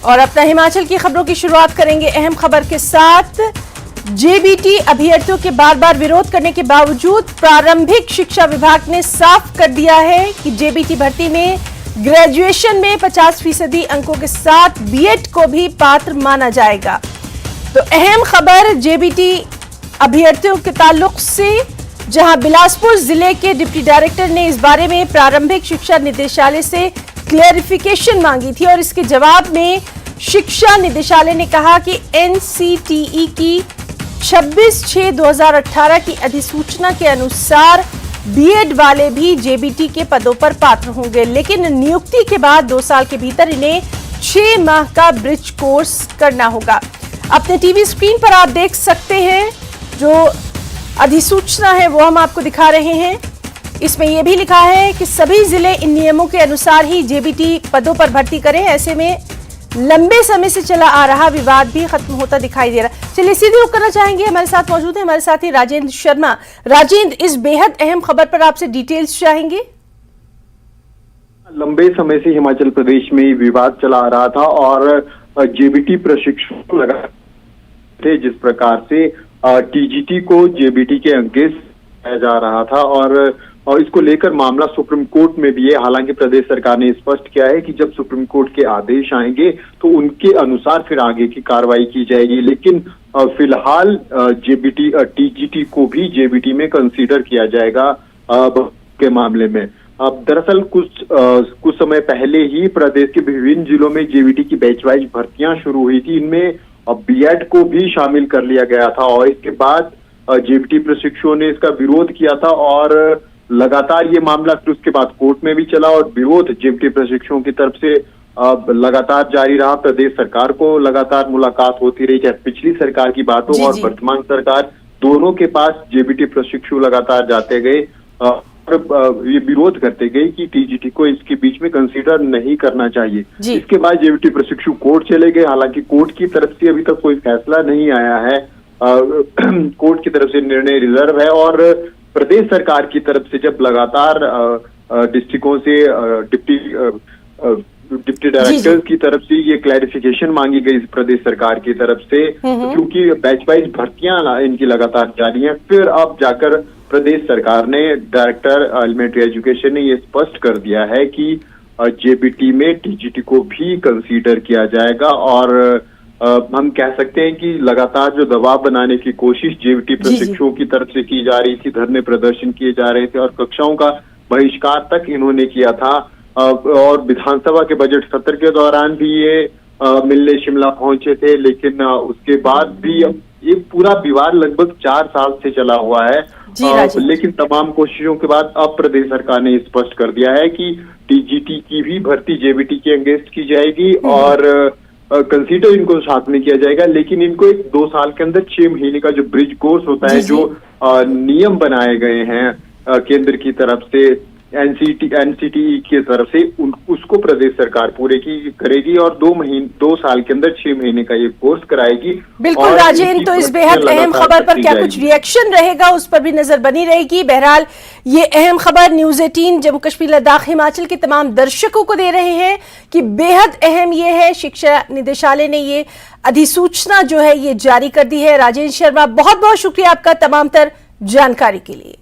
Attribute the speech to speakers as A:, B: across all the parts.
A: और अपना हिमाचल की खबरों की शुरुआत करेंगे अहम खबर के साथ। जेबीटी अभ्यर्थियों के बार बार विरोध करने के बावजूद प्रारंभिक शिक्षा विभाग ने साफ कर दिया है कि जेबीटी भर्ती में ग्रेजुएशन में 50% अंकों के साथ बीएड को भी पात्र माना जाएगा। तो अहम खबर जेबीटी अभ्यर्थियों के ताल्लुक से, जहां बिलासपुर जिले के डिप्टी डायरेक्टर ने इस बारे में प्रारंभिक शिक्षा निदेशालय से क्लेरिफिकेशन मांगी थी और इसके जवाब में शिक्षा निदेशालय ने कहा कि एनसीटीई की 26/6/2018 की अधिसूचना के अनुसार बीएड वाले भी जेबीटी के पदों पर पात्र होंगे, लेकिन नियुक्ति के बाद 2 साल के भीतर इन्हें 6 माह का ब्रिज कोर्स करना होगा। अपने टीवी स्क्रीन पर आप देख सकते हैं जो अधिसूचना है वो हम आपको दिखा रहे हैं। इसमें यह भी लिखा है कि सभी जिले इन नियमों के अनुसार ही जेबीटी पदों पर भर्ती करें। ऐसे में लंबे समय से चला आ रहा विवाद भी खत्म होता दिखाई दे रहा है। चलिए सीधे रुक करना चाहेंगे, हमारे साथ मौजूद है हमारे साथी राजेंद्र शर्मा। राजेंद्र, इस बेहद अहम खबर पर आपसे डिटेल्स चाहेंगे।
B: लंबे समय से हिमाचल प्रदेश में विवाद चला आ रहा था और जेबीटी प्रशिक्षु लगा थे, जिस प्रकार से टीजीटी को जेबीटी के अगेंस्ट किया जा रहा था और इसको लेकर मामला सुप्रीम कोर्ट में भी है। हालांकि प्रदेश सरकार ने स्पष्ट किया है कि जब सुप्रीम कोर्ट के आदेश आएंगे तो उनके अनुसार फिर आगे की कार्रवाई की जाएगी, लेकिन फिलहाल जेबीटी टीजीटी को भी जेबीटी में कंसीडर किया जाएगा के मामले में। अब दरअसल कुछ समय पहले ही प्रदेश के विभिन्न जिलों में जेबीटी की बैच वाइज भर्तियां शुरू हुई थी। इनमें बीएड को भी शामिल कर लिया गया था और इसके बाद जेबीटी प्रशिक्षुओं ने इसका विरोध किया था और लगातार ये मामला फिर उसके बाद कोर्ट में भी चला और विरोध जेबीटी प्रशिक्षुओं की तरफ से लगातार जारी रहा। प्रदेश सरकार को लगातार मुलाकात होती रही, चाहे पिछली सरकार की बात हो और वर्तमान सरकार, दोनों के पास जेबीटी प्रशिक्षु लगातार जाते गए और ये विरोध करते गए कि टीजीटी को इसके बीच में कंसीडर नहीं करना चाहिए। इसके बाद जेबीटी प्रशिक्षु कोर्ट चले गए। हालांकि कोर्ट की तरफ से अभी तक कोई फैसला नहीं आया है। कोर्ट की तरफ से निर्णय रिजर्व है और प्रदेश सरकार की तरफ से जब लगातार डिस्ट्रिक्टों से डिप्टी डायरेक्टर की तरफ से ये क्लैरिफिकेशन मांगी गई प्रदेश सरकार की तरफ से, क्योंकि बैच वाइज भर्तियां इनकी लगातार जारी हैं, फिर अब जाकर प्रदेश सरकार ने, डायरेक्टर एलिमेंट्री एजुकेशन ने ये स्पष्ट कर दिया है कि जेबीटी में टीजीटी को भी कंसीडर किया जाएगा और हम कह सकते हैं कि लगातार जो दबाव बनाने की कोशिश जेबीटी प्रशिक्षुओं की तरफ से की जा रही थी, धरने प्रदर्शन किए जा रहे थे और कक्षाओं का बहिष्कार तक इन्होंने किया था और विधानसभा के बजट सत्र के दौरान भी ये मिलने शिमला पहुंचे थे, लेकिन उसके बाद भी ये पूरा विवाद लगभग 4 साल से चला हुआ है। लेकिन तमाम कोशिशों के बाद अब प्रदेश सरकार ने स्पष्ट कर दिया है कि टीजीटी की भी भर्ती जेबीटी के अगेंस्ट की जाएगी और कंसीडर इनको साथ में किया जाएगा, लेकिन इनको 2 साल के अंदर 6 महीने का जो ब्रिज कोर्स होता है, जो नियम बनाए गए हैं केंद्र की तरफ से, एनसीटीई की तरफ से, उसको प्रदेश सरकार पूरे की करेगी और 2 साल के अंदर 6 महीने का ये कोर्स कराएगी।
A: बिल्कुल राजेंद्र, तो इस बेहद अहम खबर पर क्या कुछ रिएक्शन रहेगा उस पर भी नजर बनी रहेगी। बहरहाल ये अहम खबर न्यूज़ 18 जम्मू कश्मीर लद्दाख हिमाचल के तमाम दर्शकों को दे रहे हैं कि बेहद अहम ये है, शिक्षा निदेशालय ने ये अधिसूचना जो है ये जारी कर दी है। राजेंद्र शर्मा, बहुत बहुत शुक्रिया आपका तमाम तर जानकारी के लिए।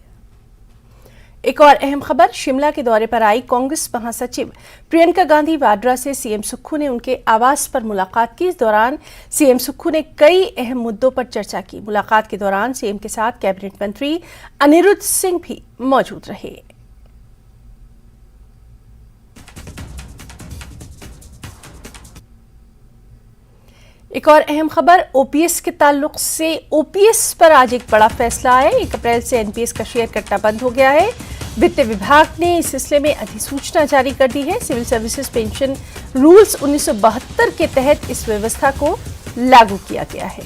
A: एक और अहम खबर, शिमला के दौरे पर आई कांग्रेस महासचिव प्रियंका गांधी वाड्रा से सीएम सुक्खू ने उनके आवास पर मुलाकात की। इस दौरान सीएम सुक्खू ने कई अहम मुद्दों पर चर्चा की। मुलाकात के दौरान सीएम के साथ कैबिनेट मंत्री अनिरुद्ध सिंह भी मौजूद रहे। एक और अहम खबर ओपीएस के ताल्लुक से, ओपीएस पर आज एक बड़ा फैसला आया। 1 अप्रैल से एनपीएस का शेयर कटना बंद हो गया है। वित्त विभाग ने इस सिलसिले में अधिसूचना जारी कर दी है। सिविल सर्विसेज पेंशन रूल्स 1972 के तहत इस व्यवस्था को लागू किया गया है।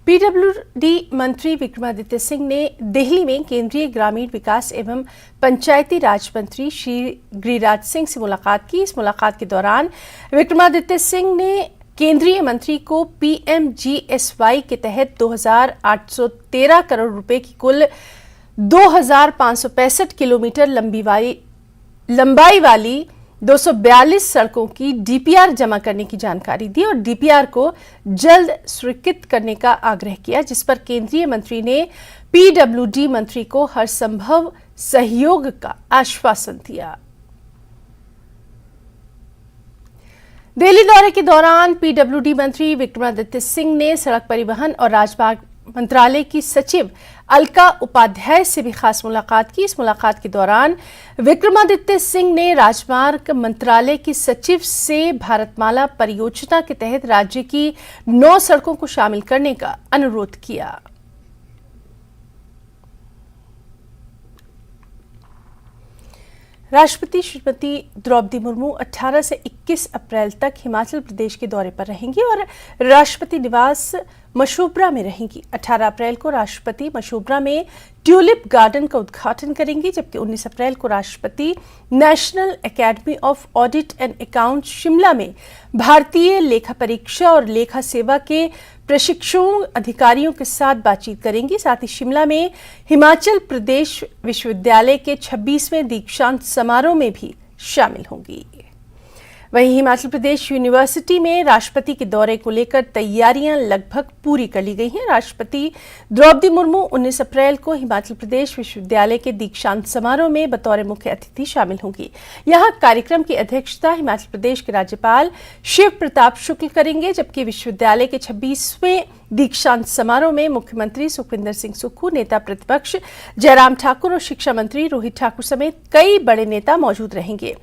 A: पीडब्ल्यूडी मंत्री विक्रमादित्य सिंह ने दिल्ली में केंद्रीय ग्रामीण विकास एवं पंचायती राज मंत्री श्री गिरिराज सिंह से मुलाकात की। इस मुलाकात के दौरान विक्रमादित्य सिंह ने केंद्रीय मंत्री को पीएमजीएसवाई के तहत 2,813 करोड़ रुपए की कुल 2,565 किलोमीटर लंबी लंबाई वाली 242 सड़कों की डीपीआर जमा करने की जानकारी दी और डीपीआर को जल्द स्वीकृत करने का आग्रह किया, जिस पर केंद्रीय मंत्री ने पीडब्ल्यूडी मंत्री को हर संभव सहयोग का आश्वासन दिया। दिल्ली दौरे के दौरान पीडब्ल्यूडी मंत्री विक्रमादित्य सिंह ने सड़क परिवहन और राजमार्ग मंत्रालय की सचिव अलका उपाध्याय से भी खास मुलाकात की। इस मुलाकात के दौरान विक्रमादित्य सिंह ने राजमार्ग मंत्रालय की सचिव से भारतमाला परियोजना के तहत राज्य की 9 सड़कों को शामिल करने का अनुरोध किया। राष्ट्रपति श्रीमती द्रौपदी मुर्मू 18 से 21 अप्रैल तक हिमाचल प्रदेश के दौरे पर रहेंगी और राष्ट्रपति निवास मशोबरा में रहेंगी। 18 अप्रैल को राष्ट्रपति मशोबरा में ट्यूलिप गार्डन का उद्घाटन करेंगी, जबकि 19 अप्रैल को राष्ट्रपति national academy of audit and account Shimla में भारतीय लेखा परीक्षा और लेखा सेवा के प्रशिक्षुओं अधिकारियों के साथ बातचीत करेंगी। साथ ही शिमला में हिमाचल प्रदेश विश्वविद्यालय के 26वें दीक्षांत समारोह में भी शामिल होंगी। वहीं हिमाचल प्रदेश यूनिवर्सिटी में राष्ट्रपति के दौरे को लेकर तैयारियां लगभग पूरी कर ली गई हैं। राष्ट्रपति द्रौपदी मुर्मू 19 अप्रैल को हिमाचल प्रदेश विश्वविद्यालय के दीक्षांत समारोह में बतौर मुख्य अतिथि शामिल होंगी। यहां कार्यक्रम की अध्यक्षता हिमाचल प्रदेश के राज्यपाल शिव प्रताप शुक्ल करेंगे, जबकि विश्वविद्यालय के 26वें दीक्षांत समारोह में मुख्यमंत्री सुखविंदर सिंह सुक्खू, नेता प्रतिपक्ष जयराम ठाकुर और शिक्षा मंत्री रोहित ठाकुर समेत कई बड़े नेता मौजूद रहेंगे।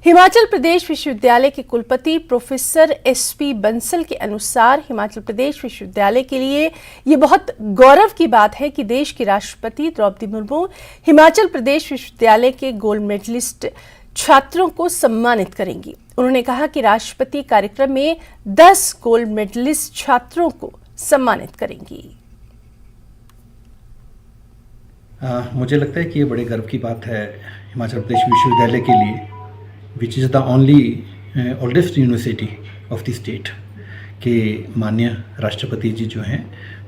A: हिमाचल प्रदेश विश्वविद्यालय के कुलपति प्रोफेसर एसपी बंसल के अनुसार हिमाचल प्रदेश विश्वविद्यालय के लिए ये बहुत गौरव की बात है कि देश की राष्ट्रपति द्रौपदी मुर्मू हिमाचल प्रदेश विश्वविद्यालय के गोल्ड मेडलिस्ट छात्रों को सम्मानित करेंगी। उन्होंने कहा कि राष्ट्रपति कार्यक्रम में 10 गोल्ड मेडलिस्ट छात्रों को सम्मानित करेंगी।
C: मुझे लगता है कि ये बड़े गर्व की बात है हिमाचल प्रदेश विश्वविद्यालय के लिए, which is the only oldest university of the state, के माननीय राष्ट्रपति जी जो हैं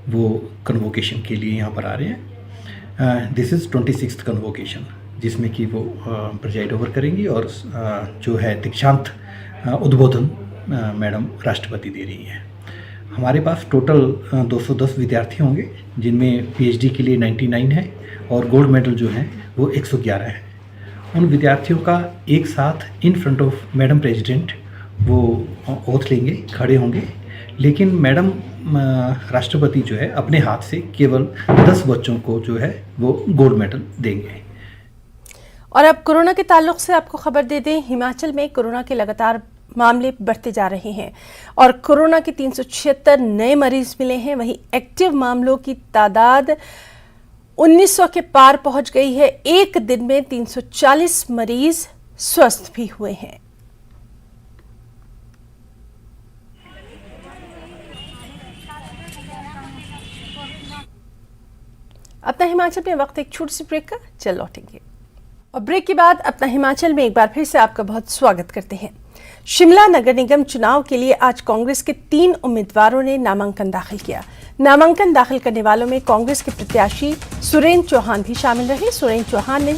C: वो कन्वोकेशन के लिए यहाँ पर आ रहे हैं। दिस इज़ 26th कन्वोकेशन, जिसमें कि वो प्रिजाइड ओवर करेंगी और जो है दीक्षांत उद्बोधन मैडम राष्ट्रपति दे रही हैं। हमारे पास टोटल 210 विद्यार्थी होंगे, जिनमें पीएचडी के लिए 99 है और गोल्ड मेडल जो है वो 111 है। उन विद्यार्थियों का एक साथ in front of madam president वो ओथ लेंगे, खड़े होंगे, लेकिन मैडम राष्ट्रपति जो है अपने हाथ से केवल 10 बच्चों को जो है वो गोल्ड मेडल देंगे।
A: और अब कोरोना के ताल्लुक से आपको खबर दे दें, हिमाचल में कोरोना के लगातार मामले बढ़ते जा रहे हैं और कोरोना के 376 नए मरीज मिले हैं। वहीं एक्टिव मामलों की तादाद 1900 के पार पहुंच गई है। एक दिन में 340 मरीज स्वस्थ भी हुए हैं। अपना हिमाचल में वक्त एक छोटी सी ब्रेक का, चल लौटेंगे और ब्रेक के बाद अपना हिमाचल में एक बार फिर से आपका बहुत स्वागत करते हैं। शिमला नगर निगम चुनाव के लिए आज कांग्रेस के 3 उम्मीदवारों ने नामांकन दाखिल किया। नामांकन दाखिल करने वालों में कांग्रेस के प्रत्याशी सुरेंद्र चौहान भी शामिल रहे। सुरेंद्र चौहान ने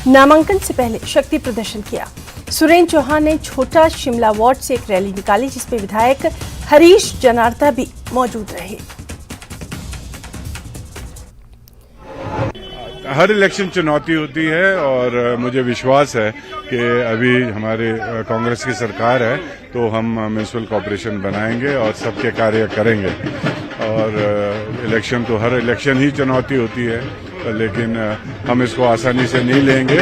A: नामांकन से पहले शक्ति प्रदर्शन किया। सुरेंद्र चौहान ने छोटा शिमला वार्ड से एक रैली निकाली, जिसमें विधायक हरीश जनार्था भी मौजूद रहे।
D: हर इलेक्शन चुनौती होती है और मुझे विश्वास है कि अभी हमारे कांग्रेस की सरकार है तो हम म्यूनिसिपल कॉर्पोरेशन बनाएंगे और सबके कार्य करेंगे। और इलेक्शन तो हर इलेक्शन ही चुनौती होती है, लेकिन हम इसको आसानी से नहीं लेंगे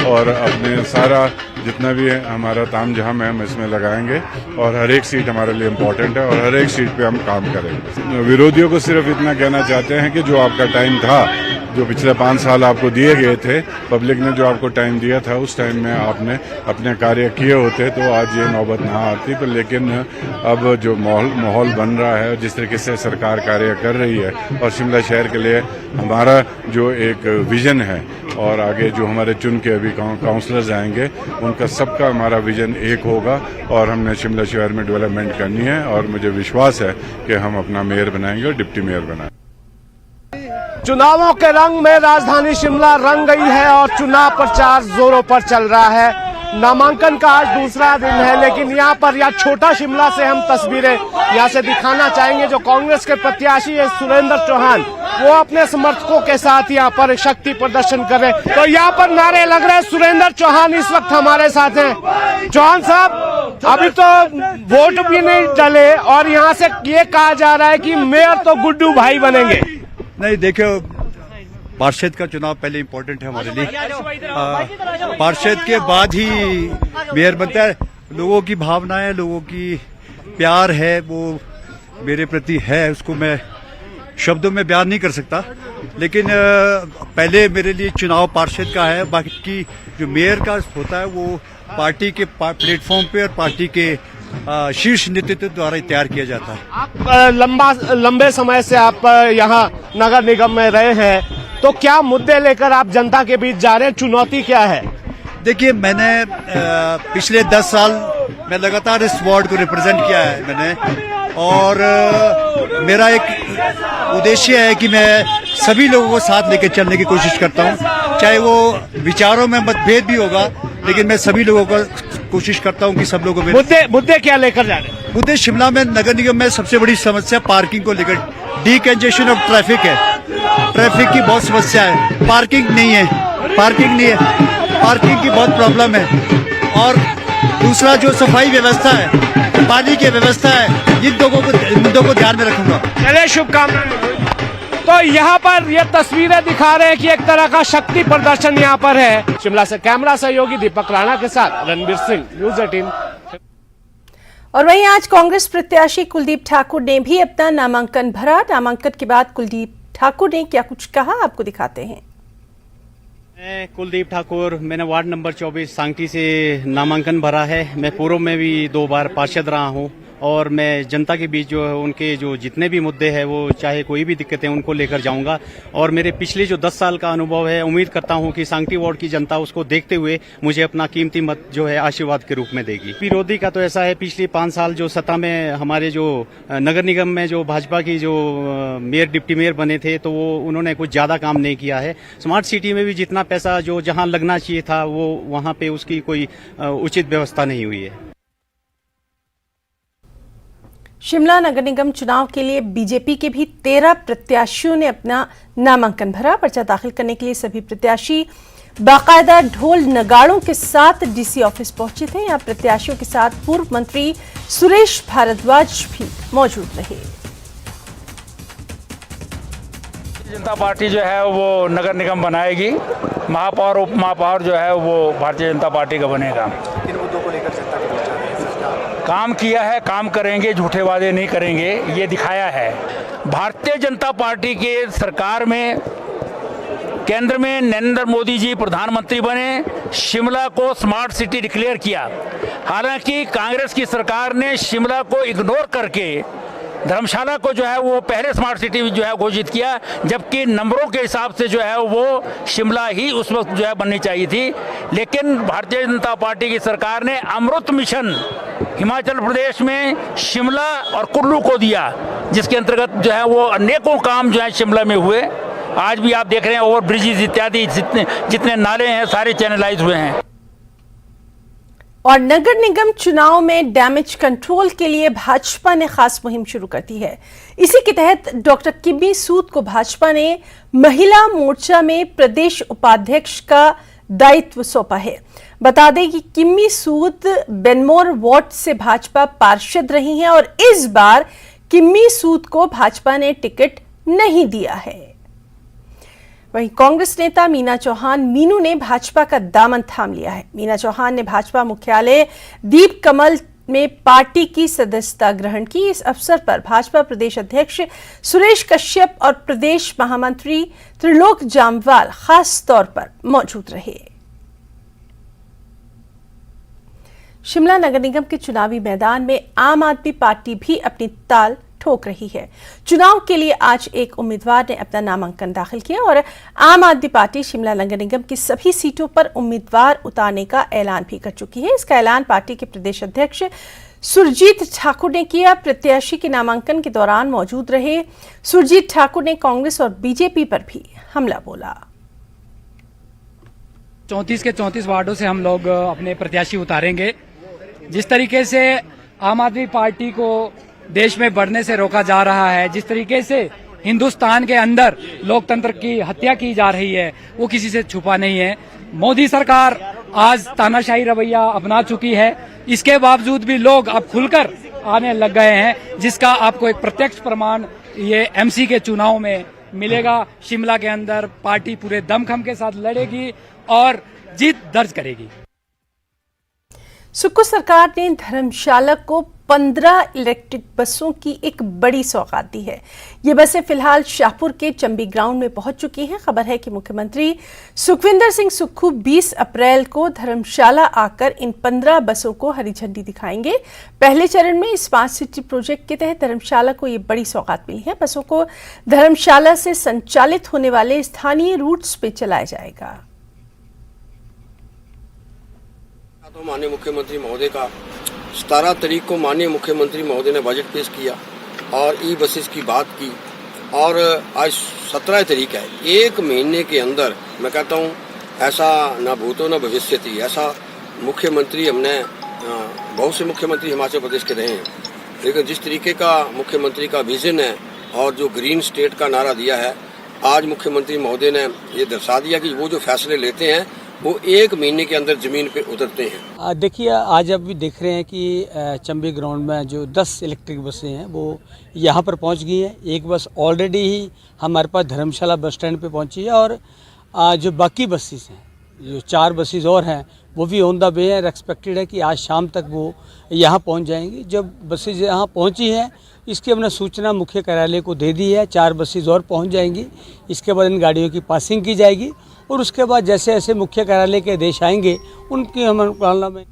D: और अपने सारा जितना भी है हमारा ताम झाम है हम इसमें लगाएंगे और हर एक सीट हमारे लिए इम्पोर्टेंट है और हर एक सीट पे हम काम करेंगे। विरोधियों को सिर्फ इतना कहना चाहते हैं कि जो आपका टाइम था, जो पिछले 5 साल आपको दिए गए थे, पब्लिक ने जो आपको टाइम दिया था उस टाइम में आपने अपने कार्य किए होते तो आज ये नौबत ना आती। पर लेकिन अब जो माहौल बन रहा है, जिस तरीके से सरकार कार्य कर रही है और शिमला शहर के लिए हमारा जो एक विजन है और आगे जो हमारे चुन के अभी काउंसलर्स आएंगे उनका सबका हमारा विजन एक होगा और हमने शिमला शहर में डेवलपमेंट करनी है और मुझे विश्वास है कि हम अपना मेयर बनाएंगे और डिप्टी मेयर बनाएंगे।
E: चुनावों के रंग में राजधानी शिमला रंग गई है और चुनाव प्रचार जोरों पर चल रहा है। नामांकन का आज दूसरा दिन है, लेकिन यहाँ पर या छोटा शिमला से हम तस्वीरें यहाँ से दिखाना चाहेंगे। जो कांग्रेस के प्रत्याशी है सुरेंद्र चौहान, वो अपने समर्थकों के साथ यहाँ पर शक्ति प्रदर्शन कर रहे हैं। तो यहाँ पर नारे लग रहे हैं। सुरेंद्र चौहान इस वक्त हमारे साथ हैं। चौहान साहब, अभी तो वोट भी नहीं डले और यहाँ से ये कहा जा रहा है कि मेयर तो गुड्डू भाई बनेंगे।
F: नहीं, देखो, पार्षद का चुनाव पहले इम्पोर्टेंट है हमारे लिए। पार्षद के बाद ही मेयर बनता है। लोगों की भावनाएं, लोगों की प्यार है, वो मेरे प्रति है, उसको मैं शब्दों में बयान नहीं कर सकता। लेकिन पहले मेरे लिए चुनाव पार्षद का है। बाकी जो मेयर का होता है वो पार्टी के प्लेटफॉर्म पे और पार्टी के शीर्ष नेतृत्व द्वारा तैयार किया जाता है।
E: आप लंबे समय से आप यहाँ नगर निगम में रहे हैं, तो क्या मुद्दे लेकर आप जनता के बीच जा रहे हैं? चुनौती क्या है?
F: देखिए, मैंने पिछले 10 साल में लगातार इस वार्ड को रिप्रेजेंट किया है मैंने, और मेरा एक उद्देश्य है कि मैं सभी लोगों को साथ लेकर चलने की कोशिश करता हूं। चाहे वो विचारों में मतभेद भी होगा, लेकिन मैं सभी लोगों को कोशिश करता हूं कि सब लोगों को
E: मुद्दे क्या लेकर जा रहे हैं?
F: मुद्दे शिमला में नगर निगम में सबसे बड़ी समस्या पार्किंग को लेकर डीकंजेशन ऑफ ट्रैफिक है। ट्रैफिक की बहुत समस्या है, पार्किंग नहीं है, पार्किंग की बहुत प्रॉब्लम है। और दूसरा जो सफाई व्यवस्था है, पानी की व्यवस्था है, इन मुद्दों को ध्यान में रखूंगा।
E: चलिए, शुभकामनाएं। तो यहाँ पर ये तस्वीरें दिखा रहे हैं कि एक तरह का शक्ति प्रदर्शन यहाँ पर है। शिमला से कैमरा सहयोगी दीपक राणा के साथ रणबीर सिंह, न्यूज़ 18।
A: और वहीं आज कांग्रेस प्रत्याशी कुलदीप ठाकुर ने भी अपना नामांकन भरा। नामांकन के बाद कुलदीप ठाकुर ने क्या कुछ कहा, आपको दिखाते हैं।
G: मैं कुलदीप ठाकुर, मैंने वार्ड नंबर 24 सांगटी से नामांकन भरा है। मैं पूर्व में भी 2 बार पार्षद रहा हूं और मैं जनता के बीच जो है उनके जो जितने भी मुद्दे हैं, वो चाहे कोई भी दिक्कतें, उनको लेकर जाऊंगा। और मेरे पिछले जो 10 साल का अनुभव है, उम्मीद करता हूं कि सांगटी वार्ड की जनता उसको देखते हुए मुझे अपना कीमती मत जो है आशीर्वाद के रूप में देगी। विरोधी का तो ऐसा है, पिछले 5 साल जो सत्ता में हमारे जो नगर निगम में जो भाजपा की जो मेयर डिप्टी मेयर बने थे, तो वो उन्होंने कुछ ज्यादा काम नहीं किया है। स्मार्ट सिटी में भी जितना पैसा जो जहां लगना चाहिए था, वो वहां पे उसकी कोई उचित व्यवस्था नहीं हुई है।
A: शिमला नगर निगम चुनाव के लिए बीजेपी के भी 13 प्रत्याशियों ने अपना नामांकन भरा। पर्चा दाखिल करने के लिए सभी प्रत्याशी बाकायदा ढोल नगाड़ों के साथ डीसी ऑफिस पहुंचे थे। यहाँ प्रत्याशियों के साथ पूर्व मंत्री सुरेश भारद्वाज भी मौजूद रहे।
H: जनता पार्टी जो है वो नगर निगम बनाएगी। महापौर, उप महापौर जो है वो भारतीय जनता पार्टी का बनेगा।
I: इन मुद्दों को लेकर जनता के बीच जा रहे हैं।
H: काम किया है, काम करेंगे, झूठे वादे नहीं करेंगे, ये दिखाया है। भारतीय जनता पार्टी के सरकार में केंद्र में नरेंद्र मोदी जी प्रधानमंत्री बने, शिमला को स्मार्ट सिटी डिक्लेयर किया। हालांकि कांग्रेस की सरकार ने शिमला को इग्नोर करके धर्मशाला को जो है वो पहले स्मार्ट सिटी जो है घोषित किया, जबकि नंबरों के हिसाब से जो है वो शिमला ही उस वक्त जो है बननी चाहिए थी। लेकिन भारतीय जनता पार्टी की सरकार ने अमृत मिशन हिमाचल प्रदेश में शिमला और कुल्लू को दिया, जिसके अंतर्गत जो है वो अनेकों काम जो है शिमला में हुए। आज भी आप देख रहे हैं ओवर ब्रिजेज इत्यादि जितने नाले हैं सारे चैनलाइज हुए हैं।
A: और नगर निगम चुनाव में डैमेज कंट्रोल के लिए भाजपा ने खास मुहिम शुरू कर दी है। इसी के तहत डॉक्टर किम्मी सूद को भाजपा ने महिला मोर्चा में प्रदेश उपाध्यक्ष का दायित्व सौंपा है। बता दें कि किम्मी सूद बेनमोर वार्ड से भाजपा पार्षद रही हैं और इस बार किम्मी सूद को भाजपा ने टिकट नहीं दिया है। वहीं कांग्रेस नेता मीना चौहान मीनू ने भाजपा का दामन थाम लिया है। मीना चौहान ने भाजपा मुख्यालय दीप कमल में पार्टी की सदस्यता ग्रहण की। इस अवसर पर भाजपा प्रदेश अध्यक्ष सुरेश कश्यप और प्रदेश महामंत्री त्रिलोक जामवाल खास तौर पर मौजूद रहे। शिमला नगर निगम के चुनावी मैदान में आम आदमी पार्टी भी अपनी ताल ठोक रही है। चुनाव के लिए आज एक उम्मीदवार ने अपना नामांकन दाखिल किया और आम आदमी पार्टी शिमला नगर निगम की सभी सीटों पर उम्मीदवार उतारने का ऐलान भी कर चुकी है। इसका ऐलान पार्टी के प्रदेश अध्यक्ष सुरजीत ठाकुर ने किया। प्रत्याशी के नामांकन के दौरान मौजूद रहे सुरजीत ठाकुर ने कांग्रेस और बीजेपी पर भी हमला बोला।
J: 34 के 34 वार्डों से हम लोग अपने प्रत्याशी उतारेंगे। जिस तरीके से आम आदमी पार्टी को देश में बढ़ने से रोका जा रहा है, जिस तरीके से हिंदुस्तान के अंदर लोकतंत्र की हत्या की जा रही है, वो किसी से छुपा नहीं है। मोदी सरकार आज तानाशाही रवैया अपना चुकी है, इसके बावजूद भी लोग अब खुलकर आने लग गए हैं, जिसका आपको एक प्रत्यक्ष प्रमाण ये एमसी के चुनाव में मिलेगा। शिमला के अंदर पार्टी पूरे दमखम के साथ लड़ेगी और जीत दर्ज करेगी।
A: सुक्खू सरकार ने धर्मशाला को 15 इलेक्ट्रिक बसों की एक बड़ी सौगात दी है। ये बसें फिलहाल शाहपुर के चंबी ग्राउंड में पहुंच चुकी हैं। खबर है कि मुख्यमंत्री सुखविंदर सिंह सुक्खू 20 अप्रैल को धर्मशाला आकर इन 15 बसों को हरी झंडी दिखाएंगे। पहले चरण में स्मार्ट सिटी प्रोजेक्ट के तहत धर्मशाला को ये बड़ी सौगात मिली है। बसों को धर्मशाला से संचालित होने वाले स्थानीय रूट्स पे चलाया जाएगा।
K: तो माननीय मुख्यमंत्री महोदय का 17 तारीख को माननीय मुख्यमंत्री महोदय ने बजट पेश किया और ई बसेस की बात की और आज 17 तारीख है। एक महीने के अंदर मैं कहता हूँ ऐसा न भूतो न भविष्य थी, ऐसा मुख्यमंत्री हमने बहुत से मुख्यमंत्री हिमाचल प्रदेश के रहे हैं, लेकिन जिस तरीके का मुख्यमंत्री का विजन है और जो ग्रीन स्टेट का नारा दिया है, आज मुख्यमंत्री महोदय ने ये दर्शा दिया कि वो जो फैसले लेते हैं वो एक महीने के अंदर जमीन पे उतरते हैं।
L: देखिए, आज अब भी देख रहे हैं कि चंबी ग्राउंड में जो 10 इलेक्ट्रिक बसें हैं वो यहाँ पर पहुँच गई हैं। एक बस ऑलरेडी ही हमारे पास धर्मशाला बस स्टैंड पे पहुँची है और जो बाकी बसेस हैं, जो 4 बसेस और हैं, वो भी ऑन द वे है। एक्सपेक्टेड है कि आज शाम तक वो यहाँ पहुँच जाएंगी। जब बसेज यहाँ पहुँची हैं, इसकी हमने सूचना मुख्य कार्यालय को दे दी है। 4 बसेज और पहुँच जाएंगी। इसके बाद इन गाड़ियों की पासिंग की जाएगी और उसके बाद जैसे जैसे मुख्य कार्यालय के आदेश आएंगे उनकी हम अनुपालना में।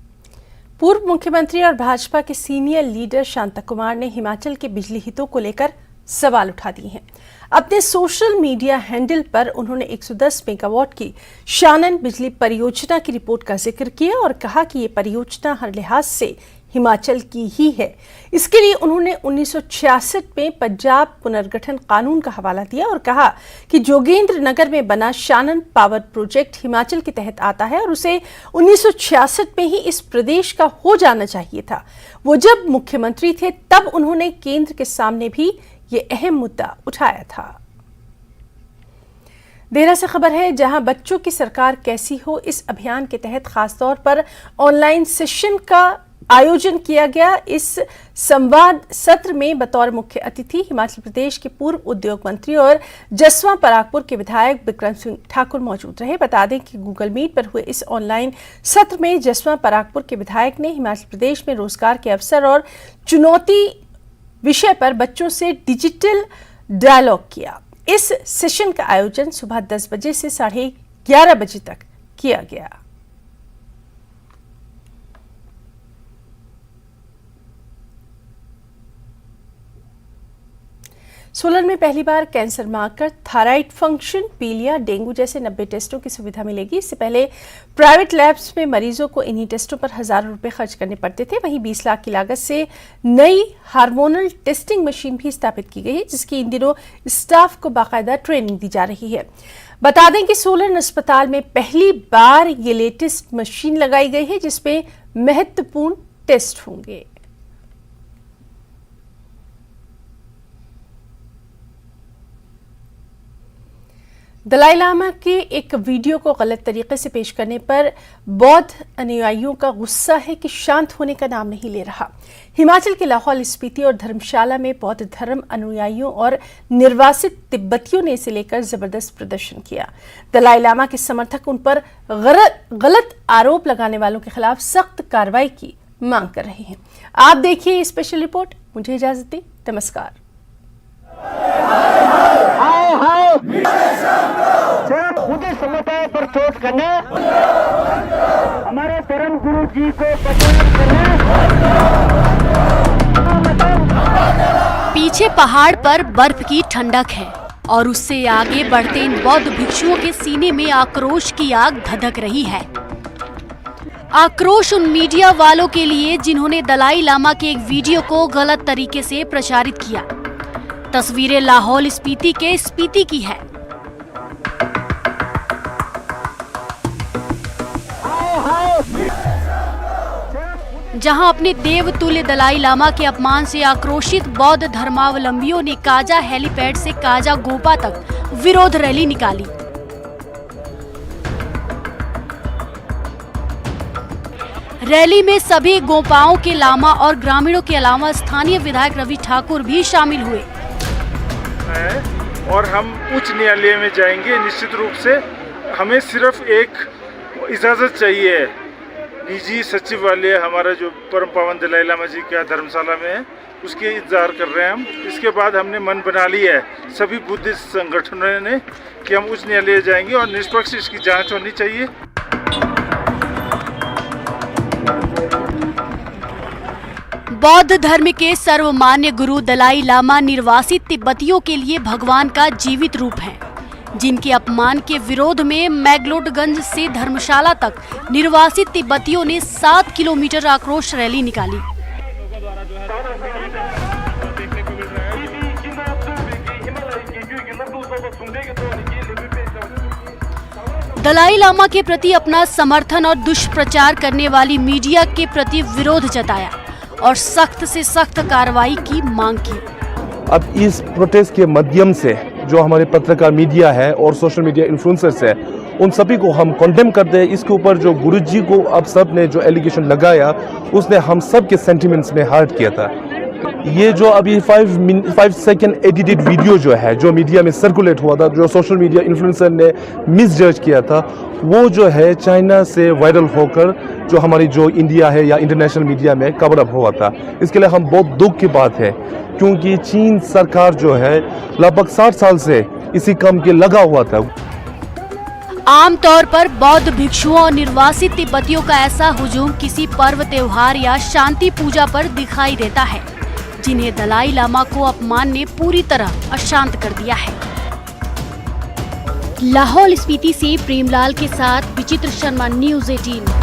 A: पूर्व मुख्यमंत्री और भाजपा के सीनियर लीडर शांता कुमार ने हिमाचल के बिजली हितों को लेकर सवाल उठा दिए हैं। अपने सोशल मीडिया हैंडल पर उन्होंने 110 मेगावाट की शानन बिजली परियोजना की रिपोर्ट का जिक्र किया और कहा कि ये परियोजना हर लिहाज से हिमाचल की ही है। इसके लिए उन्होंने 1966 में पंजाब पुनर्गठन कानून का हवाला दिया और कहा कि जोगेंद्र नगर में बना शानन पावर प्रोजेक्ट हिमाचल के तहत आता है और उसे 1966 में ही इस प्रदेश का हो जाना चाहिए था। वो जब मुख्यमंत्री थे तब उन्होंने केंद्र के सामने भी ये अहम मुद्दा उठाया था। देहरा से खबर है, जहां बच्चों की सरकार कैसी हो इस अभियान के तहत खासतौर पर ऑनलाइन सेशन का आयोजन किया गया। इस संवाद सत्र में बतौर मुख्य अतिथि हिमाचल प्रदेश के पूर्व उद्योग मंत्री और जसवां परागपुर के विधायक बिक्रम सिंह ठाकुर मौजूद रहे। बता दें कि गूगल मीट पर हुए इस ऑनलाइन सत्र में जसवां परागपुर के विधायक ने हिमाचल प्रदेश में रोजगार के अवसर और चुनौती विषय पर बच्चों से डिजिटल डायलॉग किया। इस सेशन का आयोजन सुबह 10 बजे से 11:30 बजे तक किया गया। सोलन में पहली बार कैंसर मार्कर, थायराइड फंक्शन, पीलिया, डेंगू जैसे 90 टेस्टों की सुविधा मिलेगी। इससे पहले प्राइवेट लैब्स में मरीजों को इन्हीं टेस्टों पर हजारों रुपए खर्च करने पड़ते थे। वहीं 20 लाख की लागत से नई हार्मोनल टेस्टिंग मशीन भी स्थापित की गई है, जिसकी इन दिनों स्टाफ को बाकायदा ट्रेनिंग दी जा रही है। बता दें कि सोलन अस्पताल में पहली बार ये लेटेस्ट मशीन लगाई गई है, जिसमें महत्वपूर्ण टेस्ट होंगे। दलाई लामा के एक वीडियो को गलत तरीके से पेश करने पर बौद्ध अनुयायियों का गुस्सा है कि शांत होने का नाम नहीं ले रहा। हिमाचल के लाहौल स्पीति और धर्मशाला में बौद्ध धर्म अनुयायियों और निर्वासित तिब्बतियों ने इसे लेकर जबरदस्त प्रदर्शन किया। दलाई लामा के समर्थक उन पर गलत आरोप लगाने वालों के खिलाफ सख्त कार्रवाई की मांग कर रहे हैं। आप देखिए ये स्पेशल रिपोर्ट। मुझे इजाजत दें, नमस्कार।
M: खुद समुदाय पर चोट करना, हमारे परम गुरु जी को पसंद करना।
N: पीछे पहाड़ पर बर्फ की ठंडक है और उससे आगे बढ़ते इन बौद्ध भिक्षुओं के सीने में आक्रोश की आग धधक रही है। आक्रोश उन मीडिया वालों के लिए जिन्होंने दलाई लामा के एक वीडियो को गलत तरीके से प्रचारित किया। तस्वीरें लाहौल स्पीति के स्पीति की है। जहां अपने देवतुल्य दलाई लामा के अपमान से आक्रोशित बौद्ध धर्मावलंबियों ने काजा हेलीपैड से काजा गोपा तक विरोध रैली निकाली। रैली में सभी गोपाओं के लामा और ग्रामीणों के अलावा स्थानीय विधायक रवि ठाकुर भी शामिल हुए।
O: और हम उच्च न्यायालय में जाएंगे निश्चित रूप से। हमें सिर्फ एक इजाज़त चाहिए, निजी सचिवालय हमारा जो परम पावन दलाई लामा जी का धर्मशाला में है, उसके इंतजार कर रहे हैं हम। इसके बाद हमने मन बना लिया है सभी बुद्धिस्ट संगठनों ने कि हम उच्च न्यायालय जाएंगे और निष्पक्ष इसकी जांच होनी चाहिए।
N: बौद्ध धर्म के सर्वमान्य गुरु दलाई लामा निर्वासित तिब्बतियों के लिए भगवान का जीवित रूप हैं, जिनके अपमान के विरोध में मैगलोडगंज से धर्मशाला तक निर्वासित तिब्बतियों ने 7 किलोमीटर आक्रोश रैली निकाली। दलाई लामा के प्रति अपना समर्थन और दुष्प्रचार करने वाली मीडिया के प्रति विरोध जताया और सख्त से सख्त कार्रवाई की मांग की।
P: अब इस प्रोटेस्ट के माध्यम से जो हमारे पत्रकार मीडिया है और सोशल मीडिया इन्फ्लुएंसर्स है, उन सभी को हम कंडेम करते हैं। इसके ऊपर जो गुरुजी को अब सब ने जो एलिगेशन लगाया, उसने हम सब के सेंटिमेंट्स में हर्ट किया था। ये जो अभी 5 सेकंड एडिटेड वीडियो जो है, जो मीडिया में सर्कुलेट हुआ था, जो सोशल मीडिया इन्फ्लुएंसर ने मिसजज किया था, वो जो है चाइना से वायरल होकर जो हमारी जो इंडिया है या इंटरनेशनल मीडिया में कवर अप हुआ था। इसके लिए हम बहुत दुख की बात है, क्योंकि चीन सरकार जो है लगभग 60 साल से इसी काम के लगा हुआ था।
N: आमतौर पर बौद्ध भिक्षुओं और निर्वासित तिब्बतियों का ऐसा हुजूम किसी पर्व त्योहार या शांति पूजा पर दिखाई देता है, जिन्हें दलाई लामा को अपमान ने पूरी तरह अशांत कर दिया है। लाहौल स्पीति से प्रेमलाल के साथ विचित्र शर्मा, न्यूज़ 18।